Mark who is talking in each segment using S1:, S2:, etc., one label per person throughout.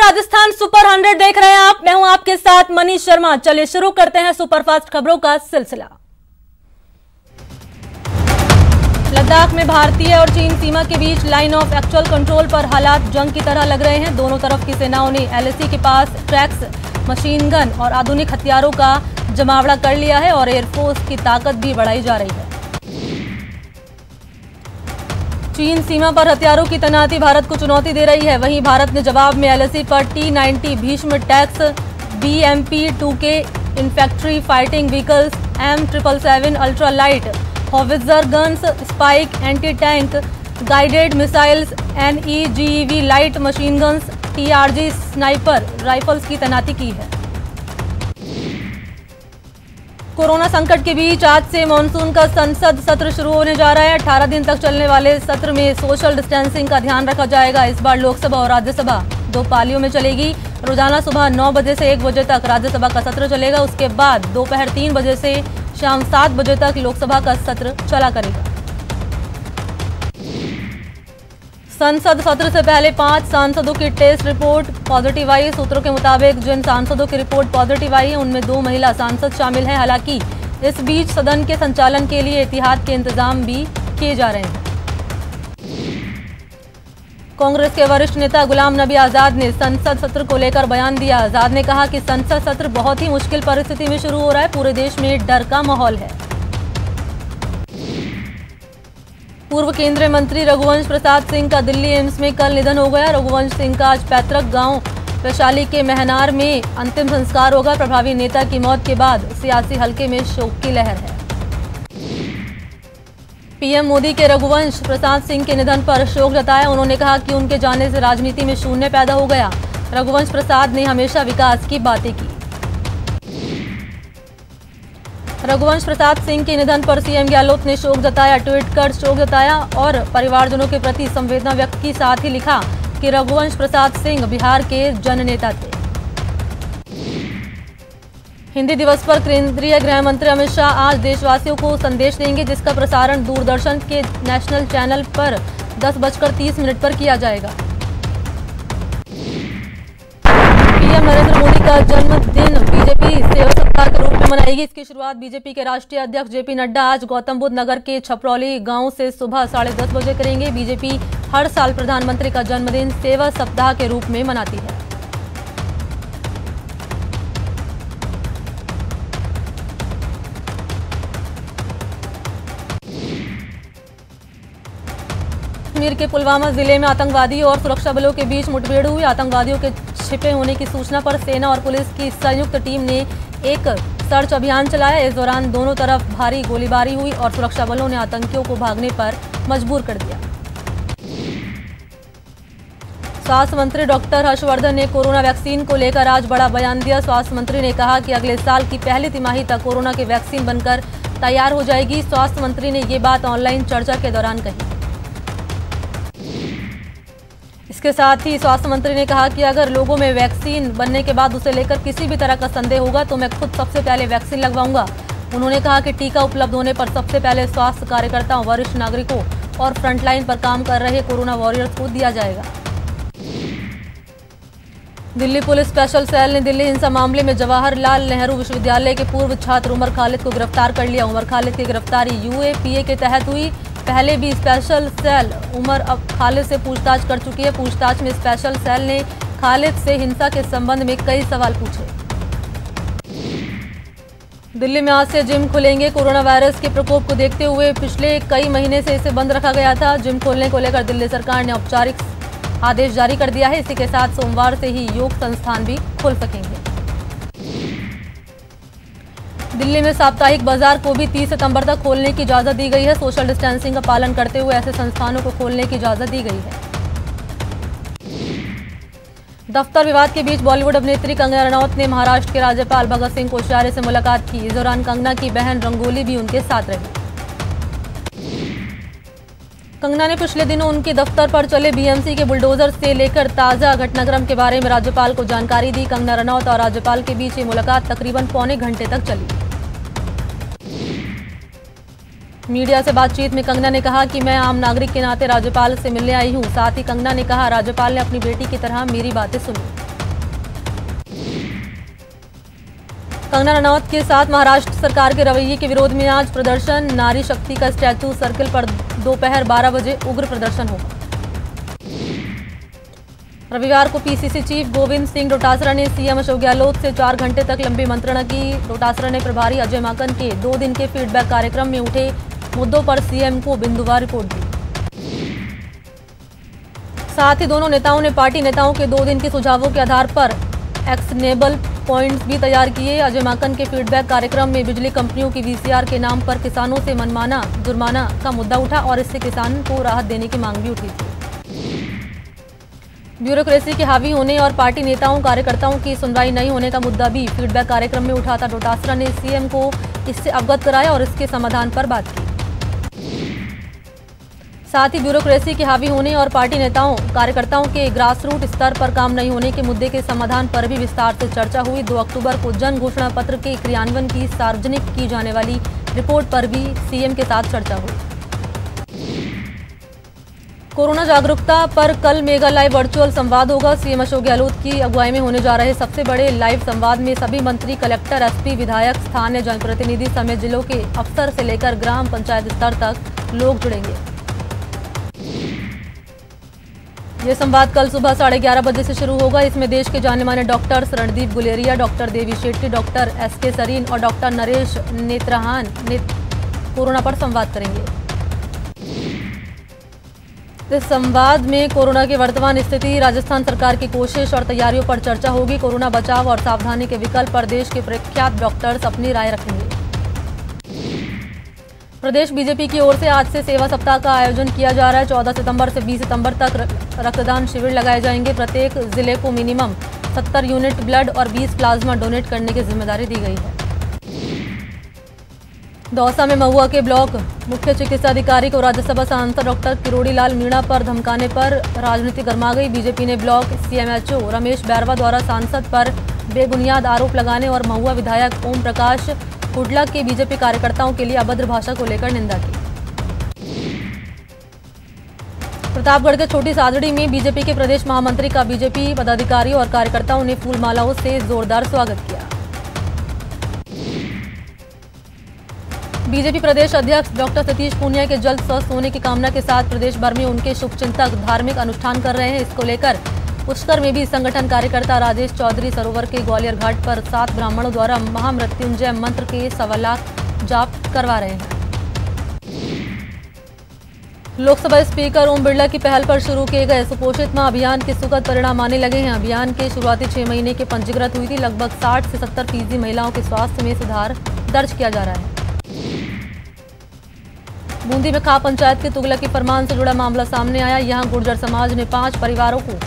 S1: Rajasthan super 100 देख रहे हैं आप। मैं हूं आपके साथ मनीष शर्मा। चलिए शुरू करते हैं सुपरफास्ट खबरों का सिलसिला। लद्दाख में भारतीय और चीन सीमा के बीच लाइन ऑफ एक्चुअल कंट्रोल पर हालात जंग की तरह लग रहे हैं। दोनों तरफ की सेनाओं ने एलएसी के पास ट्रैक्स, मशीन गन और आधुनिक हथियारों का जमावड़ा कर लिया है और एयरफोर्स की ताकत भी बढ़ाई जा रही है। चीन सीमा पर हथियारों की तैनाती भारत को चुनौती दे रही है। वहीं भारत ने जवाब में एलएसी पर T-90 Bhishma tanks, BMP-2K infantry fighting vehicles, M777 ultra light howitzer guns, spike anti tank guided missiles, NEGEV light machine guns, TRG sniper rifles की तैनाती की है। कोरोना संकट के बीच आज से मानसून का संसद सत्र शुरू होने जा रहा है। 18 दिन तक चलने वाले सत्र में सोशल डिस्टेंसिंग का ध्यान रखा जाएगा। इस बार लोकसभा और राज्यसभा 2 पालियों में चलेगी। रोजाना सुबह 9 बजे से 1 बजे तक राज्यसभा का सत्र चलेगा। उसके बाद दोपहर 3 बजे से शाम 7 बजे तक लोकसभा का सत्र चला करेगा। संसद सत्र से पहले 5 सांसदों की टेस्ट रिपोर्ट पॉजिटिव आई। सूत्रों के मुताबिक जिन सांसदों की रिपोर्ट पॉजिटिव आई है उनमें 2 महिला सांसद शामिल हैं। हालांकि इस बीच सदन के संचालन के लिए एहतियात के इंतजाम भी किए जा रहे हैं। कांग्रेस के वरिष्ठ नेता गुलाम नबी आजाद ने संसद सत्र को लेकर बयान दिया। आजाद ने कहा कि संसद सत्र बहुत ही मुश्किल परिस्थिति में शुरू हो रहा है। पूरे देश में डर का माहौल है। पूर्व केंद्रीय मंत्री रघुवंश प्रसाद सिंह का दिल्ली एम्स में कल निधन हो गया। रघुवंश सिंह का आज पैतृक गांव वैशाली के महनार में अंतिम संस्कार होगा। प्रभावी नेता की मौत के बाद सियासी हलके में शोक की लहर है। पीएम मोदी के रघुवंश प्रसाद सिंह के निधन पर शोक जताया। उन्होंने कहा कि उनके जाने से राजनीति में शून्य पैदा हो गया। रघुवंश प्रसाद ने हमेशा विकास की बातें की। रघुवंश प्रसाद सिंह के निधन पर सीएम गहलोत ने शोक जताया। ट्वीट कर शोक जताया और परिवारजनों के प्रति संवेदना व्यक्त की। साथ ही लिखा कि रघुवंश प्रसाद सिंह बिहार के जननेता थे। हिंदी दिवस पर केंद्रीय गृह मंत्री अमित शाह आज देशवासियों को संदेश देंगे, जिसका प्रसारण दूरदर्शन के नेशनल चैनल पर 10:30 पर किया जाएगा। पीएम नरेंद्र मोदी का जन्मदिन बीजेपी सेवा सप्ताह के रूप में मनाएगी। इसकी शुरुआत बीजेपी के राष्ट्रीय अध्यक्ष जेपी नड्डा आज गौतम बुद्ध नगर के छपरौली गांव से सुबह 10:30 बजे करेंगे। बीजेपी हर साल प्रधानमंत्री का जन्मदिन सेवा सप्ताह के रूप में मनाती है। कश्मीर के पुलवामा जिले में आतंकवादियों और सुरक्षा बलों के बीच मुठभेड़ हुई। आतंकवादियों के छिपे होने की सूचना पर सेना और पुलिस की संयुक्त टीम ने एक सर्च अभियान चलाया। इस दौरान दोनों तरफ भारी गोलीबारी हुई और सुरक्षा बलों ने आतंकियों को भागने पर मजबूर कर दिया। स्वास्थ्य मंत्री डॉक्टर हर्षवर्धन ने कोरोना वैक्सीन को लेकर आज बड़ा बयान दिया। स्वास्थ्य मंत्री ने कहा कि अगले साल की पहली तिमाही तक कोरोना की वैक्सीन बनकर तैयार हो जाएगी। स्वास्थ्य मंत्री ने ये बात ऑनलाइन चर्चा के दौरान कही। इसके साथ ही स्वास्थ्य मंत्री ने कहा कि अगर लोगों में वैक्सीन बनने के बाद उसे लेकर किसी भी तरह का संदेह होगा तो मैं खुद सबसे पहले वैक्सीन लगवाऊंगा। उन्होंने कहा कि टीका उपलब्ध होने पर सबसे पहले स्वास्थ्य कार्यकर्ताओं, वरिष्ठ नागरिकों और फ्रंटलाइन पर काम कर रहे कोरोना वॉरियर्स को दिया जाएगा। दिल्ली पुलिस स्पेशल सेल ने दिल्ली हिंसा मामले में जवाहरलाल नेहरू विश्वविद्यालय के पूर्व छात्र उमर खालिद को गिरफ्तार कर लिया। उमर खालिद की गिरफ्तारी UAPA के तहत हुई। पहले भी स्पेशल सेल उमर अब खालिद से पूछताछ कर चुकी है। पूछताछ में स्पेशल सेल ने खालिद से हिंसा के संबंध में कई सवाल पूछे। दिल्ली में आज से जिम खुलेंगे। कोरोना वायरस के प्रकोप को देखते हुए पिछले कई महीने से इसे बंद रखा गया था। जिम खोलने को लेकर दिल्ली सरकार ने औपचारिक आदेश जारी कर दिया है। इसी के साथ सोमवार से ही योग संस्थान भी खुल सकेंगे। दिल्ली में साप्ताहिक बाजार को भी 30 सितंबर तक खोलने की इजाजत दी गई है। सोशल डिस्टेंसिंग का पालन करते हुए ऐसे संस्थानों को खोलने की इजाजत दी गई है। दफ्तर विवाद के बीच बॉलीवुड अभिनेत्री कंगना रनौत ने महाराष्ट्र के राज्यपाल भगत सिंह कोश्यारी से मुलाकात की। इस दौरान कंगना की बहन रंगोली भी उनके साथ रही। कंगना ने पिछले दिनों उनके दफ्तर पर चले BMC के बुलडोजर से लेकर ताजा घटनाक्रम के बारे में राज्यपाल को जानकारी दी। कंगना रनौत और राज्यपाल के बीच ये मुलाकात तकरीबन पौने घंटे तक चली। मीडिया से बातचीत में कंगना ने कहा कि मैं आम नागरिक के नाते राज्यपाल से मिलने आई हूं। साथ ही कंगना ने कहा राज्यपाल ने अपनी बेटी की तरह मेरी बातें सुनी। कंगना रनौत के साथ महाराष्ट्र सरकार के रवैये के विरोध में आज प्रदर्शन। नारी शक्ति का स्टैचू सर्किल पर दोपहर 12 बजे उग्र प्रदर्शन होगा। रविवार को पीसीसी चीफ गोविंद सिंह डोटासरा ने सीएम अशोक गहलोत से 4 घंटे तक लंबी मंत्रणा की। डोटासरा ने प्रभारी अजय माकन के 2 दिन के फीडबैक कार्यक्रम में उठे मुद्दों पर सीएम को बिंदुवार रिपोर्ट दी। साथ ही दोनों नेताओं ने पार्टी नेताओं के 2 दिन के सुझावों के आधार पर एक्शनेबल पॉइंट्स भी तैयार किए। अजय माकन के फीडबैक कार्यक्रम में बिजली कंपनियों की वीसीआर के नाम पर किसानों से मनमाना जुर्माना का मुद्दा उठा और इससे किसान को राहत देने की मांग भी उठी थी। ब्यूरोक्रेसी के हावी होने और पार्टी नेताओं कार्यकर्ताओं की सुनवाई नहीं होने का मुद्दा भी फीडबैक कार्यक्रम में उठा था। डोटासरा ने सीएम को इससे अवगत कराया और इसके समाधान पर बात की। साथ ही ब्यूरोक्रेसी के हावी होने और पार्टी नेताओं कार्यकर्ताओं के ग्रासरूट स्तर पर काम नहीं होने के मुद्दे के समाधान पर भी विस्तार से चर्चा हुई। 2 अक्टूबर को जन घोषणा पत्र के क्रियान्वयन की सार्वजनिक की जाने वाली रिपोर्ट पर भी सीएम के साथ चर्चा हुई। कोरोना जागरूकता पर कल मेगा लाइव वर्चुअल संवाद होगा। सीएम अशोक गहलोत की अगुवाई में होने जा रहे सबसे बड़े लाइव संवाद में सभी मंत्री, कलेक्टर, एसपी, विधायक, स्थानीय जनप्रतिनिधि समेत जिलों के अफसर से लेकर ग्राम पंचायत स्तर तक लोग जुड़ेंगे। ये संवाद कल सुबह 11:30 बजे से शुरू होगा। इसमें देश के जाने माने doctors Randeep Guleria, doctor Devi Shetty, doctor SK Sarin और डॉक्टर नरेश नेत्रहान कोरोना पर संवाद करेंगे। इस संवाद में कोरोना की वर्तमान स्थिति, राजस्थान सरकार की कोशिश और तैयारियों पर चर्चा होगी। कोरोना बचाव और सावधानी के विकल्प पर देश के प्रख्यात डॉक्टर्स अपनी राय रखेंगे। प्रदेश बीजेपी की ओर से आज से सेवा सप्ताह का आयोजन किया जा रहा है। 14 सितंबर से 20 सितंबर तक रक्तदान शिविर लगाए जाएंगे। प्रत्येक जिले को मिनिमम 70 यूनिट ब्लड और 20 प्लाज्मा डोनेट करने की जिम्मेदारी दी गई है। दौसा में महुआ के ब्लॉक मुख्य चिकित्सा अधिकारी को राज्यसभा सांसद डॉक्टर किरोड़ी लाल मीणा पर धमकाने पर राजनीति गर्मा गई। बीजेपी ने ब्लॉक सीएमएचओ रमेश बैरवा द्वारा सांसद पर बेबुनियाद आरोप लगाने और महुआ विधायक ओम प्रकाश हुडला के बीजेपी कार्यकर्ताओं के लिए अभद्र भाषा को लेकर निंदा की। प्रतापगढ़ के छोटी सादड़ी में बीजेपी के प्रदेश महामंत्री का बीजेपी पदाधिकारियों और कार्यकर्ताओं ने फूलमालाओं से जोरदार स्वागत किया। बीजेपी प्रदेश अध्यक्ष डॉक्टर सतीश पूनिया के जल्द स्वस्थ होने की कामना के साथ प्रदेश भर में उनके शुभचिंतक धार्मिक अनुष्ठान कर रहे हैं। इसको लेकर पुष्कर में भी संगठन कार्यकर्ता राजेश चौधरी सरोवर के ग्वालियर घाट पर 7 ब्राह्मणों द्वारा महामृत्युंजय मंत्र के 1.25 लाख जाप करवा रहे हैं। लोकसभा स्पीकर ओम बिरला की पहल पर शुरू किए गए सुपोषित मां अभियान के सुखद परिणाम आने लगे हैं। अभियान के शुरुआती 6 महीने के पंजीकृत हुई थी। लगभग 60 से 70% महिलाओं के स्वास्थ्य में सुधार दर्ज किया जा रहा है। बूंदी में खा पंचायत के तुगलकी फरमान से जुड़ा मामला सामने आया। यहां गुर्जर समाज ने 5 परिवारों को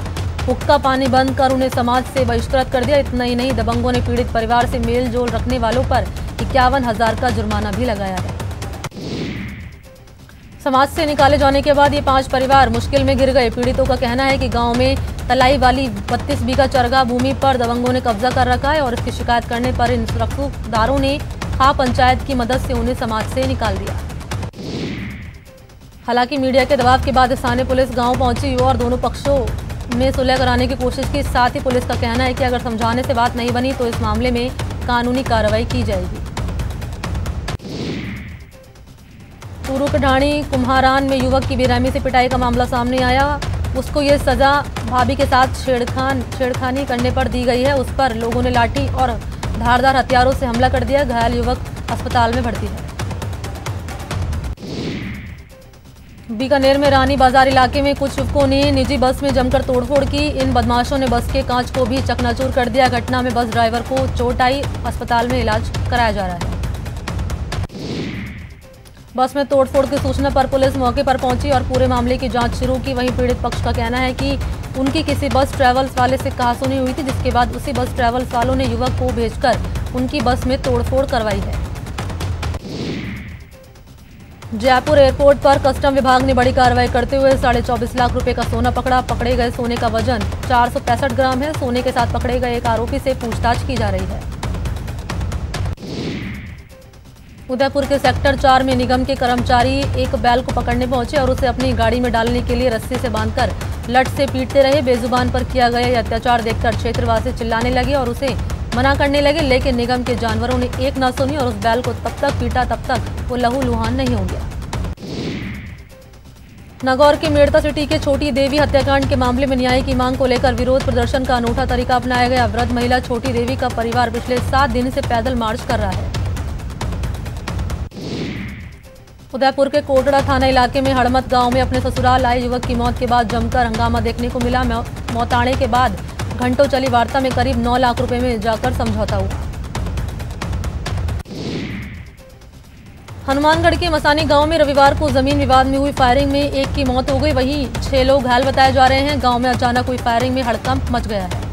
S1: हुक्का पानी बंद कर उन्हें समाज से बहिष्कृत कर दिया। इतना ही नहीं, दबंगों ने पीड़ित परिवार से मेल जोल रखने वालों पर 51,000 का जुर्माना भी लगाया है। समाज से निकाले जाने के बाद ये 5 परिवार मुश्किल में घिर गए। पीड़ितों का कहना है कि गांव में तलाई वाली 32 बीघा चरगा भूमि पर दबंगों ने कब्जा कर रखा है और इसकी शिकायत करने पर इन सुरक्षादारों ने खा पंचायत की मदद से उन्हें समाज से निकाल दिया। हालांकि मीडिया के दबाव के बाद स्थानीय पुलिस गांव पहुंची और दोनों पक्षों में सुलह कराने की कोशिश की। साथ ही पुलिस का कहना है कि अगर समझाने से बात नहीं बनी तो इस मामले में कानूनी कार्रवाई की जाएगी। चूरू के ढाणी कुम्हारान में युवक की बेरहमी से पिटाई का मामला सामने आया। उसको ये सजा भाभी के साथ छेड़खानी करने पर दी गई है। उस पर लोगों ने लाठी और धारदार हथियारों से हमला कर दिया। घायल युवक अस्पताल में भर्ती है। बीकानेर में रानी बाजार इलाके में कुछ युवकों ने निजी बस में जमकर तोड़फोड़ की। इन बदमाशों ने बस के कांच को भी चकनाचूर कर दिया। घटना में बस ड्राइवर को चोट आई। अस्पताल में इलाज कराया जा रहा है। बस में तोड़फोड़ की सूचना पर पुलिस मौके पर पहुंची और पूरे मामले की जांच शुरू की। वहीं पीड़ित पक्ष का कहना है कि उनकी किसी बस ट्रैवल्स वाले से कहासुनी हुई थी, जिसके बाद उसी बस ट्रैवल्स वालों ने युवक को भेजकर उनकी बस में तोड़फोड़ करवाई है। जयपुर एयरपोर्ट पर कस्टम विभाग ने बड़ी कार्रवाई करते हुए 24.5 लाख रुपए का सोना पकड़ा। पकड़े गए सोने का वजन 465 ग्राम है। सोने के साथ पकड़े गए एक आरोपी से पूछताछ की जा रही है। उदयपुर के सेक्टर 4 में निगम के कर्मचारी एक बैल को पकड़ने पहुंचे और उसे अपनी गाड़ी में डालने के लिए रस्सी से बांधकर लठ से पीटते रहे। बेजुबान पर किया गया यह अत्याचार देखकर क्षेत्रवासी चिल्लाने लगे और उसे मना करने लगे, लेकिन निगम के जानवरों ने एक न सुनी और उस बैल को तब तक पीटा तब तक वो लहूलुहान नहीं हो गया। नागौर के मेड़ता सिटी के छोटी देवी हत्याकांड के मामले में न्याय की मांग को लेकर विरोध प्रदर्शन का अनूठा तरीका अपनाया गया। वृद्ध महिला छोटी देवी का परिवार पिछले 7 दिन से पैदल मार्च कर रहा है। उदयपुर के कोटड़ा थाना इलाके में हड़मत गांव में अपने ससुराल आए युवक की मौत के बाद जमकर हंगामा देखने को मिला। मौताड़े के बाद घंटों चली वार्ता में करीब 9 लाख रुपए में जाकर समझौता हुआ। हनुमानगढ़ के मसानी गांव में रविवार को जमीन विवाद में हुई फायरिंग में एक की मौत हो गई, वहीं 6 लोग घायल बताए जा रहे हैं। गांव में अचानक हुई फायरिंग में हड़कंप मच गया है।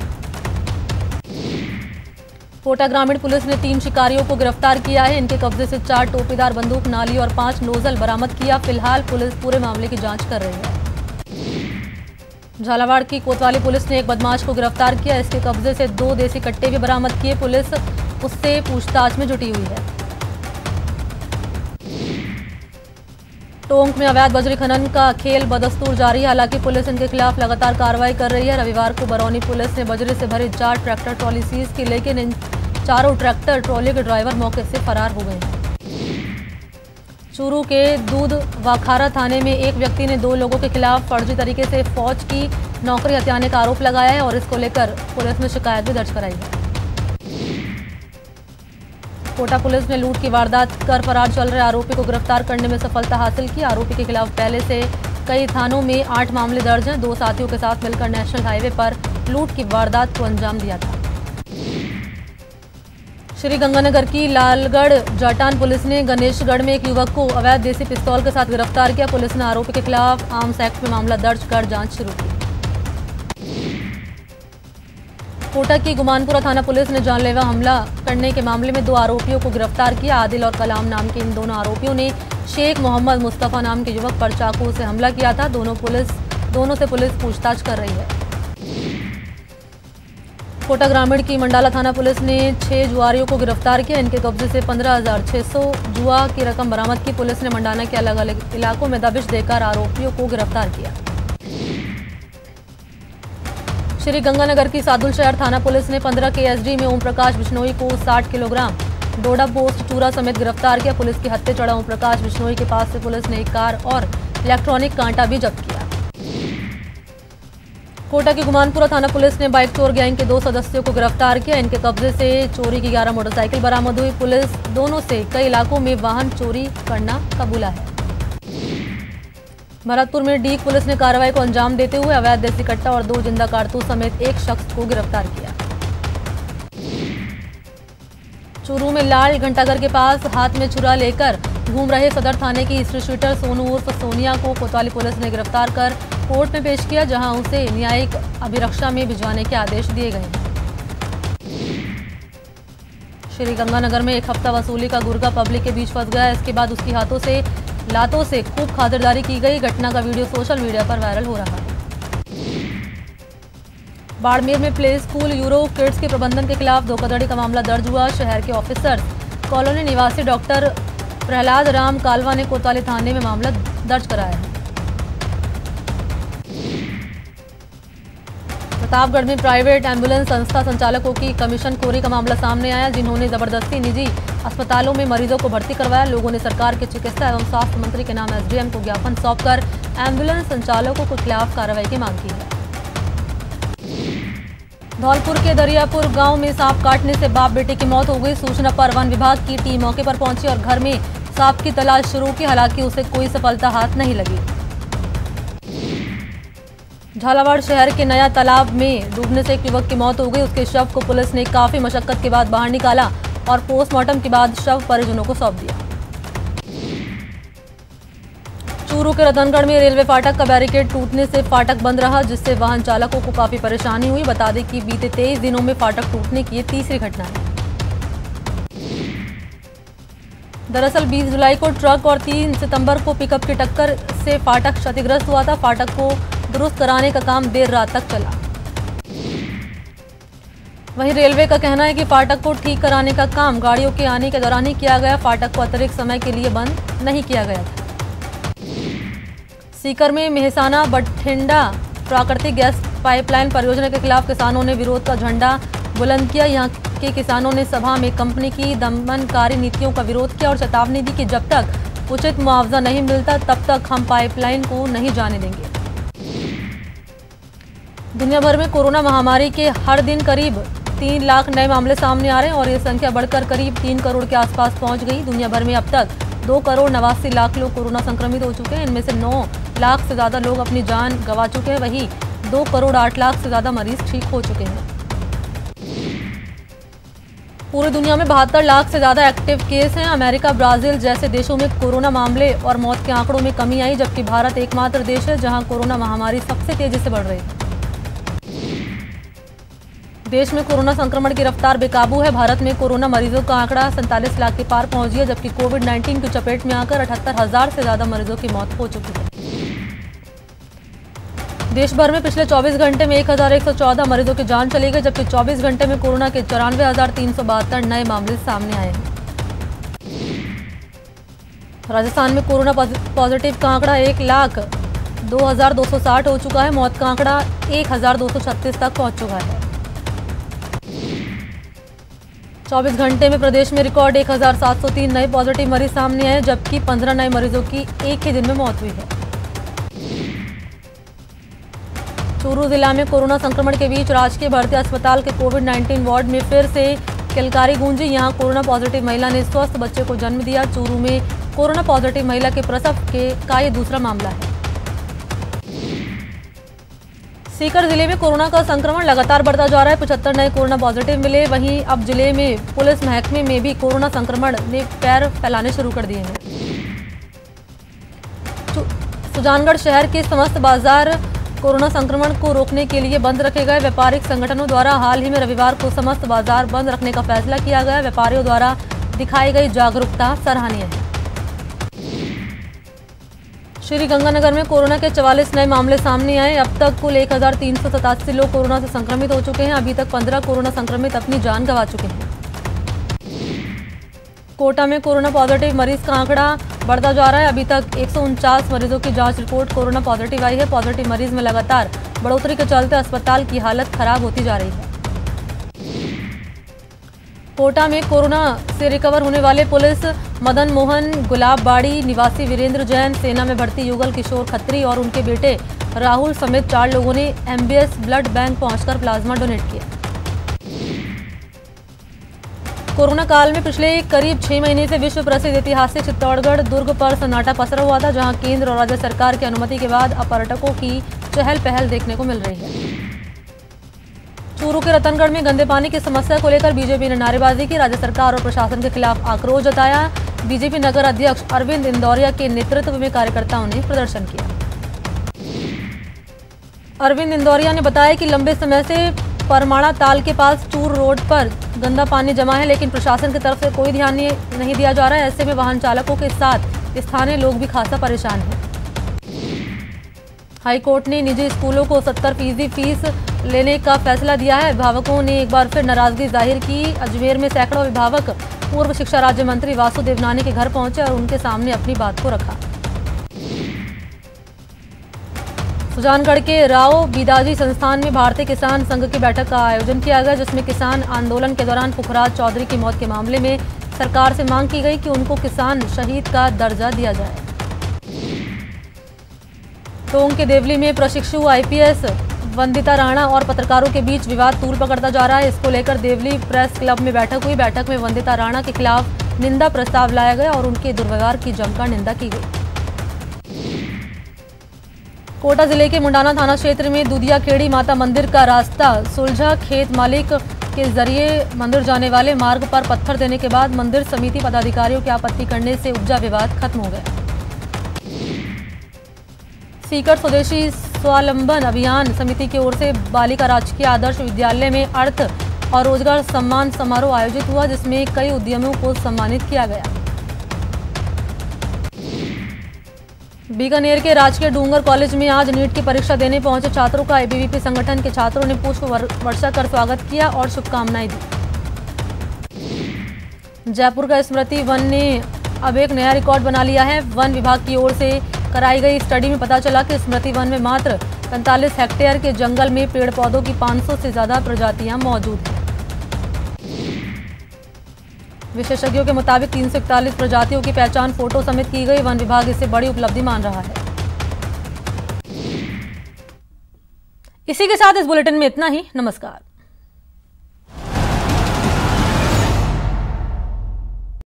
S1: कोटा ग्रामीण पुलिस ने 3 शिकारियों को गिरफ्तार किया है। इनके कब्जे से 4 टोपीदार बंदूक, नाली और 5 नोजल बरामद किया। फिलहाल पुलिस पूरे मामले की जांच कर रही है। झालावाड़ की कोतवाली पुलिस ने एक बदमाश को गिरफ्तार किया। इसके कब्जे से 2 देसी कट्टे भी बरामद किए। पुलिस उससे पूछताछ में जुटी हुई है। टोंक में अवैध बजरी खनन का खेल बदस्तूर जारी है। हालांकि पुलिस इनके खिलाफ लगातार कार्रवाई कर रही है। रविवार को बरौनी पुलिस ने बजरी से भरे 4 ट्रैक्टर ट्रॉली सीज की, लेकिन इन चारों ट्रैक्टर ट्रॉली के ड्राइवर मौके से फरार हो गए हैं। चूरू के दूध वाखारा थाने में एक व्यक्ति ने 2 लोगों के खिलाफ फर्जी तरीके से फौज की नौकरी हथियाने का आरोप लगाया है और इसको लेकर पुलिस ने शिकायत भी दर्ज कराई है। कोटा पुलिस ने लूट की वारदात कर फरार चल रहे आरोपी को गिरफ्तार करने में सफलता हासिल की। आरोपी के खिलाफ पहले से कई थानों में 8 मामले दर्ज हैं। 2 साथियों के साथ मिलकर नेशनल हाईवे पर लूट की वारदात को अंजाम दिया था। श्री गंगानगर की लालगढ़ जाटान पुलिस ने गणेशगढ़ में एक युवक को अवैध देसी पिस्तौल के साथ गिरफ्तार किया। पुलिस ने आरोपी के खिलाफ आर्म्स एक्ट में मामला दर्ज कर जांच शुरू की। कोटा की गुमानपुरा थाना पुलिस ने जानलेवा हमला करने के मामले में 2 आरोपियों को गिरफ्तार किया। आदिल और कलाम नाम के इन दोनों आरोपियों ने शेख मोहम्मद मुस्तफा नाम के युवक पर चाकू से हमला किया था। दोनों से पुलिस पूछताछ कर रही है। कोटा ग्रामीण की मंडाला थाना पुलिस ने 6 जुआरियों को गिरफ्तार किया। इनके कब्जे से 15,600 जुआ की रकम बरामद की। पुलिस ने मंडाला के अलग अलग इलाकों में दबिश देकर आरोपियों को गिरफ्तार किया। श्री गंगानगर की सादुलशहर थाना पुलिस ने 15 KSD में ओम प्रकाश बिश्नोई को 60 किलोग्राम डोडा पोस्ट चूरा समेत गिरफ्तार किया। पुलिस के हत्थे चढ़ा ओम प्रकाश बिश्नोई के पास से पुलिस ने एक कार और इलेक्ट्रॉनिक कांटा भी जब्त किया। कोटा की गुमानपुरा थाना पुलिस ने बाइक चोर गैंग के 2 सदस्यों को गिरफ्तार किया। इनके कब्जे से चोरी की 11 मोटरसाइकिल बरामद हुई। पुलिस दोनों से कई इलाकों में वाहन चोरी करना कबूला है। भरतपुर में डीग पुलिस ने कार्रवाई को अंजाम देते हुए अवैध देसी कट्टा और 2 जिंदा कारतूस समेत एक शख्स को गिरफ्तार किया। चूरू में लाल घंटाघर के पास हाथ में छुरा लेकर घूम रहे सदर थाने की हिस्ट्री शीटर सोनू उर्फ सोनिया को कोतवाली पुलिस ने गिरफ्तार कर कोर्ट में पेश किया, जहां उसे न्यायिक अभिरक्षा में भिजवाने के आदेश दिए गए हैं। श्री गंगानगर में एक हफ्ता वसूली का गुर्गा पब्लिक के बीच फंस गया। इसके बाद उसकी हाथों से लातों से खूब खातिरदारी की गई। घटना का वीडियो सोशल मीडिया पर वायरल हो रहा है। बाड़मेर में प्ले स्कूल यूरो किड्स के प्रबंधन के खिलाफ धोखाधड़ी का मामला दर्ज हुआ। शहर के ऑफिसर कॉलोनी निवासी डॉक्टर प्रहलाद राम कालवा ने कोतवाली थाने में मामला दर्ज कराया है। प्रतापगढ़ में प्राइवेट एम्बुलेंस संस्था संचालकों की कमीशन खोरी का मामला सामने आया, जिन्होंने जबरदस्ती निजी अस्पतालों में मरीजों को भर्ती करवाया। लोगों ने सरकार के चिकित्सा एवं स्वास्थ्य मंत्री के नाम SDM को ज्ञापन सौंपकर एम्बुलेंस संचालकों के खिलाफ कार्रवाई की मांग की है। धौलपुर के दरियापुर गांव में सांप काटने से बाप बेटे की मौत हो गई। सूचना पर वन विभाग की टीम मौके पर पहुंची और घर में सांप की तलाश शुरू की। हालांकि उसे कोई सफलता हाथ नहीं लगी। झालावाड़ शहर के नया तालाब में डूबने से एक युवक की मौत हो गई। उसके शव को पुलिस ने काफी मशक्कत के बाद बाहर निकाला और पोस्टमार्टम के बाद शव परिजनों को सौंप दिया। चूरू के रतनगढ़ में रेलवे फाटक का बैरिकेड टूटने से फाटक बंद रहा, जिससे वाहन चालकों को काफी परेशानी हुई। बता दें कि बीते 23 दिनों में फाटक टूटने की ये तीसरी घटना है। दरअसल 20 जुलाई को ट्रक और 3 सितंबर को पिकअप की टक्कर से फाटक क्षतिग्रस्त हुआ था। फाटक को दुरुस्त कराने का काम देर रात तक चला। वहीं रेलवे का कहना है कि फाटक को ठीक कराने का काम गाड़ियों के आने के दौरान ही किया गया। फाटक को अतिरिक्त समय के लिए बंद नहीं किया गया था। सीकर में मेहसाना बठिंडा प्राकृतिक गैस पाइपलाइन परियोजना के खिलाफ किसानों ने विरोध का झंडा बुलंद किया। यहाँ के किसानों ने सभा में कंपनी की दमनकारी नीतियों का विरोध किया और चेतावनी दी कि जब तक उचित मुआवजा नहीं मिलता तब तक हम पाइपलाइन को नहीं जाने देंगे। दुनिया भर में कोरोना महामारी के हर दिन करीब 3 लाख नए मामले सामने आ रहे हैं और ये संख्या बढ़कर करीब 3 करोड़ के आसपास पहुंच गई। दुनिया भर में अब तक 2 करोड़ 89 लाख लोग कोरोना संक्रमित हो चुके हैं। इनमें से 9 लाख से ज़्यादा लोग अपनी जान गंवा चुके हैं। वहीं 2 करोड़ 8 लाख से ज़्यादा मरीज ठीक हो चुके हैं। पूरी दुनिया में 72 लाख से ज़्यादा एक्टिव केस हैं। अमेरिका, ब्राजील जैसे देशों में कोरोना मामले और मौत के आंकड़ों में कमी आई, जबकि भारत एकमात्र देश है जहां कोरोना महामारी सबसे तेजी से बढ़ रही है। देश में कोरोना संक्रमण की रफ्तार बेकाबू है। भारत में कोरोना मरीजों का आंकड़ा 47 लाख के पार पहुंच गया, जबकि कोविड-19 की चपेट में आकर 78,000 से ज्यादा मरीजों की मौत हो चुकी है। देश भर में पिछले 24 घंटे में 1114 मरीजों की जान चली गई, जबकि 24 घंटे में कोरोना के 94,372 नए मामले सामने आए हैं। राजस्थान में कोरोना पॉजिटिव का आंकड़ा 1,02,260 हो चुका है। मौत का आंकड़ा 1,236 तक पहुंच चुका है। 24 घंटे में प्रदेश में रिकॉर्ड 1,703 नए पॉजिटिव मरीज सामने आए, जबकि 15 नए मरीजों की एक ही दिन में मौत हुई है। चूरू जिला में कोरोना संक्रमण के बीच राजकीय भर्ती अस्पताल के कोविड-19 वार्ड में फिर से किलकारी गूंजी। यहां कोरोना पॉजिटिव महिला ने स्वस्थ बच्चे को जन्म दिया। चूरू में कोरोना पॉजिटिव महिला के प्रसव का ये दूसरा मामला है। सीकर जिले में कोरोना का संक्रमण लगातार बढ़ता जा रहा है। 75 नए कोरोना पॉजिटिव मिले। वहीं अब जिले में पुलिस महकमे में भी कोरोना संक्रमण ने पैर फैलाने शुरू कर दिए हैं। सुजानगढ़ शहर के समस्त बाजार कोरोना संक्रमण को रोकने के लिए बंद रखे गए। व्यापारिक संगठनों द्वारा हाल ही में रविवार को समस्त बाजार बंद रखने का फैसला किया गया। व्यापारियों द्वारा दिखाई गई जागरूकता सराहनीय है। श्री गंगानगर में कोरोना के 44 नए मामले सामने आए। अब तक कुल 1,387 लोग कोरोना से संक्रमित हो चुके हैं। अभी तक 15 कोरोना संक्रमित अपनी जान गंवा चुके हैं। कोटा में कोरोना पॉजिटिव मरीज का आंकड़ा बढ़ता जा रहा है। अभी तक 149 मरीजों की जांच रिपोर्ट कोरोना पॉजिटिव आई है। पॉजिटिव मरीज में लगातार बढ़ोतरी के चलते अस्पताल की हालत खराब होती जा रही है। कोटा में कोरोना से रिकवर होने वाले पुलिस मदन मोहन गुलाबबाड़ी निवासी वीरेंद्र जैन, सेना में भर्ती युगल किशोर खत्री और उनके बेटे राहुल समेत 4 लोगों ने MBS ब्लड बैंक पहुंचकर प्लाज्मा डोनेट किया। कोरोना काल में पिछले करीब 6 महीने से विश्व प्रसिद्ध ऐतिहासिक चित्तौड़गढ़ दुर्ग पर सन्नाटा पसरा हुआ था, जहां केंद्र और राज्य सरकार की अनुमति के बाद अब पर्यटकों की चहल पहल देखने को मिल रही है। चूरू के रतनगढ़ में गंदे पानी की समस्या को लेकर बीजेपी ने नारेबाजी की। राज्य सरकार और प्रशासन के खिलाफ आक्रोश जताया। बीजेपी नगर अध्यक्ष अरविंद इंदौरिया के नेतृत्व में कार्यकर्ताओं ने प्रदर्शन किया। अरविंद इंदौरिया ने बताया कि लंबे समय से परमाणा ताल के पास चूर रोड पर गंदा पानी जमा है, लेकिन प्रशासन की तरफ से कोई ध्यान नहीं दिया जा रहा है। ऐसे में वाहन चालकों के साथ स्थानीय लोग भी खासा परेशान हैं। हाईकोर्ट ने निजी स्कूलों को 70% फीस लेने का फैसला दिया है। अभिभावकों ने एक बार फिर नाराजगी जाहिर की। अजमेर में सैकड़ों अभिभावक पूर्व शिक्षा राज्य मंत्री वासु देवनानी के घर पहुंचे और उनके सामने अपनी बात को रखा। सुजानगढ़ के राव बीदाजी संस्थान में भारतीय किसान संघ की बैठक का आयोजन किया गया, जिसमें किसान आंदोलन के दौरान पुखराज चौधरी की मौत के मामले में सरकार से मांग की गई कि उनको किसान शहीद का दर्जा दिया जाए। टोंक के देवली में प्रशिक्षु IPS वंदिता राणा और पत्रकारों के बीच विवाद तूल पकड़ता जा रहा है। इसको लेकर देवली प्रेस क्लब में बैठक हुई। बैठक में वंदिता राणा के खिलाफ निंदा प्रस्ताव लाया गया और उनके दुर्व्यवहार की जमकर निंदा की गई। कोटा जिले के मुंडाना थाना क्षेत्र में दुधिया खेड़ी माता मंदिर का रास्ता सुलझा। खेत मालिक के जरिए मंदिर जाने वाले मार्ग पर पत्थर देने के बाद मंदिर समिति पदाधिकारियों की आपत्ति करने से उपजा विवाद खत्म हो गया। सीकर स्वदेशी स्वावलंबन अभियान समिति की ओर से बालिका राजकीय आदर्श विद्यालय में अर्थ और रोजगार सम्मान समारोह आयोजित हुआ, जिसमें कई उद्यमियों को सम्मानित किया गया। बीकानेर के राजकीय डूंगर कॉलेज में आज नीट की परीक्षा देने पहुंचे छात्रों का ABVP संगठन के छात्रों ने पुष्प वर्षा कर स्वागत किया और शुभकामनाएं दी। जयपुर का स्मृति वन ने अब एक नया रिकॉर्ड बना लिया है। वन विभाग की ओर से कराई गई स्टडी में पता चला कि स्मृति वन में मात्र 45 हेक्टेयर के जंगल में पेड़ पौधों की 500 से ज्यादा प्रजातियां मौजूद हैं। विशेषज्ञों के मुताबिक 341 प्रजातियों की पहचान फोटो समेत की गई। वन विभाग इसे बड़ी उपलब्धि मान रहा है। इसी के साथ इस बुलेटिन में इतना ही। नमस्कार।